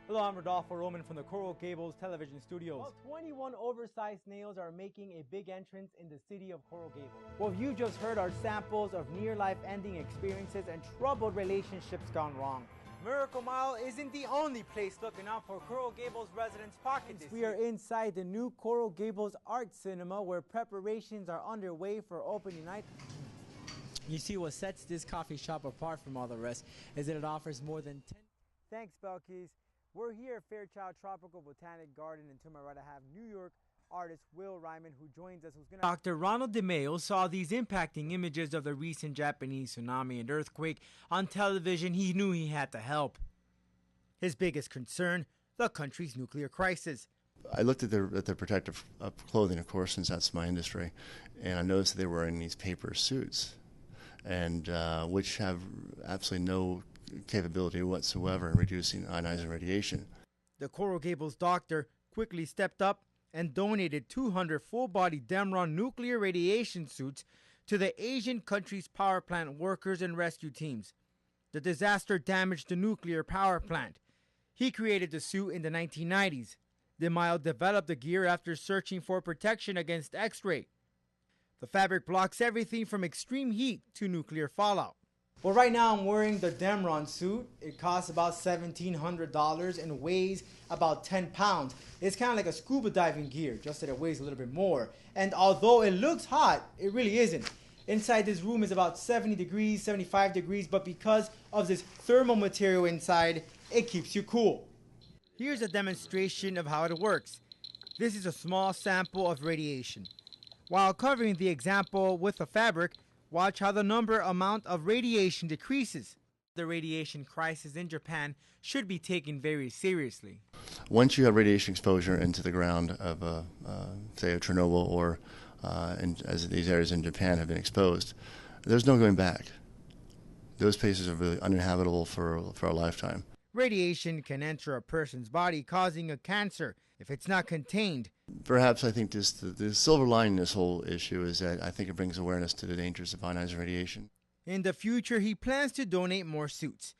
Hello, I'm Rodolfo Roman from the Coral Gables television studios. Well, 21 oversized snails are making a big entrance in the city of Coral Gables. What you just heard are samples of near-life ending experiences and troubled relationships gone wrong. Miracle Mile isn't the only place looking out for Coral Gables residents' pockets. We are inside the new Coral Gables Art Cinema where preparations are underway for opening night. You see, what sets this coffee shop apart from all the rest is that it offers more than 10... Thanks, Belkis. We're here at Fairchild Tropical Botanic Garden, and to my right I have New York artist Will Ryman, who joins us. Dr. Ronald DeMeo saw these impacting images of the recent Japanese tsunami and earthquake on television. He knew he had to help. His biggest concern, the country's nuclear crisis. I looked at their protective clothing, of course, since that's my industry, and I noticed that they were wearing these paper suits, and which have absolutely no capability whatsoever in reducing ionizing radiation. The Coral Gables doctor quickly stepped up and donated 200 full-body Demron nuclear radiation suits to the Asian country's power plant workers and rescue teams. The disaster damaged the nuclear power plant. He created the suit in the 1990s. DeMeo developed the gear after searching for protection against X-ray. The fabric blocks everything from extreme heat to nuclear fallout. Well, right now I'm wearing the Demron suit. It costs about $1,700 and weighs about 10 pounds. It's kind of like a scuba diving gear, just that it weighs a little bit more. And although it looks hot, it really isn't. Inside this room is about 70 degrees, 75 degrees, but because of this thermal material inside, it keeps you cool. Here's a demonstration of how it works. This is a small sample of radiation. While covering the example with the fabric, watch how the amount of radiation decreases. The radiation crisis in Japan should be taken very seriously. Once you have radiation exposure into the ground of, say, a Chernobyl or as these areas in Japan have been exposed, there's no going back. Those places are really uninhabitable for a lifetime. Radiation can enter a person's body, causing a cancer if it's not contained. Perhaps I think the silver lining in this whole issue is that I think it brings awareness to the dangers of ionizing radiation. In the future, he plans to donate more suits.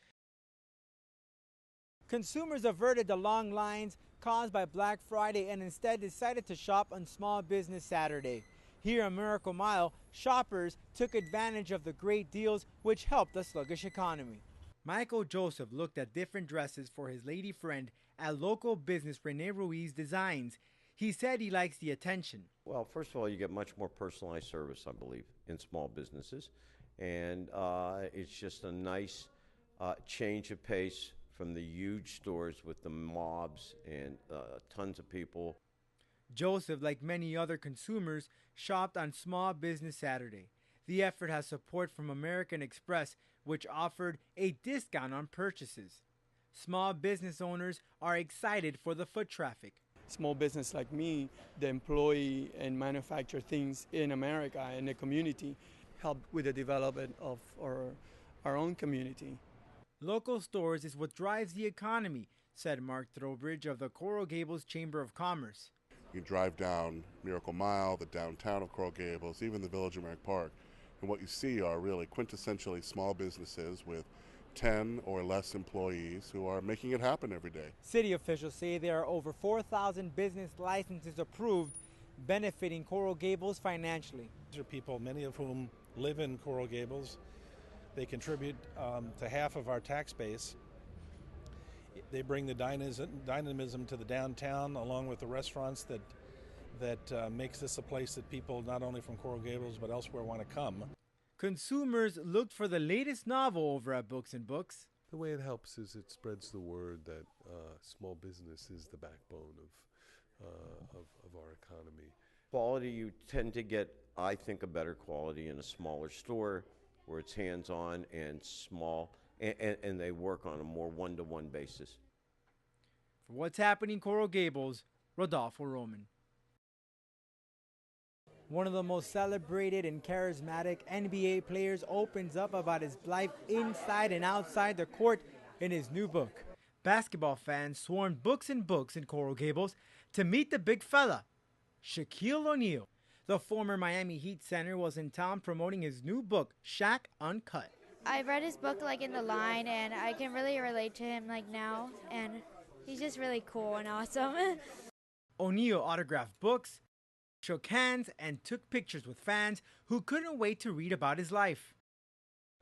Consumers averted the long lines caused by Black Friday and instead decided to shop on Small Business Saturday. Here on Miracle Mile, shoppers took advantage of the great deals which helped the sluggish economy. Michael Joseph looked at different dresses for his lady friend at local business Rene Ruiz Designs. He said he likes the attention. Well, first of all, you get much more personalized service, I believe, in small businesses. And it's just a nice change of pace from the huge stores with the mobs and tons of people. Joseph, like many other consumers, shopped on Small Business Saturday. The effort has support from American Express, which offered a discount on purchases. Small business owners are excited for the foot traffic. Small business like me, the employ and manufacture things in America and the community, help with the development of our own community. Local stores is what drives the economy, said Mark Throwbridge of the Coral Gables Chamber of Commerce. You drive down Miracle Mile, the downtown of Coral Gables, even the Village of Merrick Park, and what you see are really quintessentially small businesses with 10 or less employees who are making it happen every day. City officials say there are over 4,000 business licenses approved, benefiting Coral Gables financially. These are people, many of whom live in Coral Gables. They contribute to half of our tax base. They bring the dynamism to the downtown, along with the restaurants that makes this a place that people not only from Coral Gables but elsewhere want to come. Consumers looked for the latest novel over at Books and Books. The way it helps is it spreads the word that small business is the backbone of our economy. Quality, you tend to get, I think, a better quality in a smaller store where it's hands-on and small, and they work on a more one-to-one basis. For What's Happening in Coral Gables, Rodolfo Roman. One of the most celebrated and charismatic NBA players opens up about his life inside and outside the court in his new book. Basketball fans swarmed Books and Books in Coral Gables to meet the big fella, Shaquille O'Neal. The former Miami Heat center was in town promoting his new book, Shaq Uncut. I read his book in the line, and I can really relate to him now, and He's just really cool and awesome. O'Neal autographed books, shook hands, and took pictures with fans who couldn't wait to read about his life.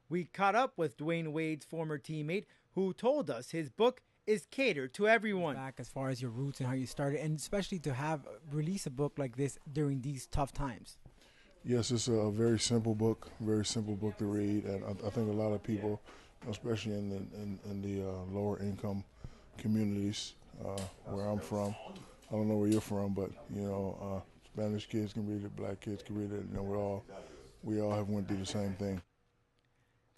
We caught up with Dwayne Wade's former teammate who told us his book is catered to everyone. Back as far as your roots and how you started, and especially to have release a book like this during these tough times. Yes, it's a very simple book to read, and I think a lot of people, especially in the lower income communities where I'm from, I don't know where you're from, but Spanish kids can read it, black kids can read it. We all have went through the same thing.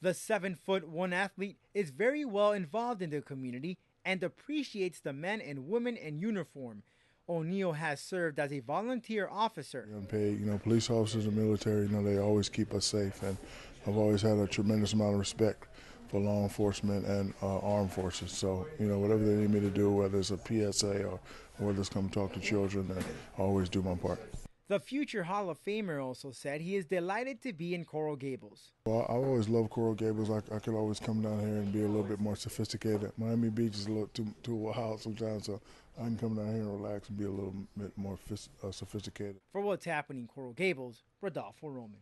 The 7'1" athlete is very well involved in the community and appreciates the men and women in uniform. O'Neal has served as a volunteer officer. Unpaid, police officers and military, they always keep us safe, and I've always had a tremendous amount of respect for law enforcement and armed forces. So, whatever they need me to do, whether it's a PSA or whether it's come talk to children, I always do my part. The future Hall of Famer also said he is delighted to be in Coral Gables. Well, I always loved Coral Gables. I could always come down here and be a little bit more sophisticated. Miami Beach is a little too wild sometimes, so I can come down here and relax and be a little bit more sophisticated. For What's Happening in Coral Gables, Rodolfo Roman.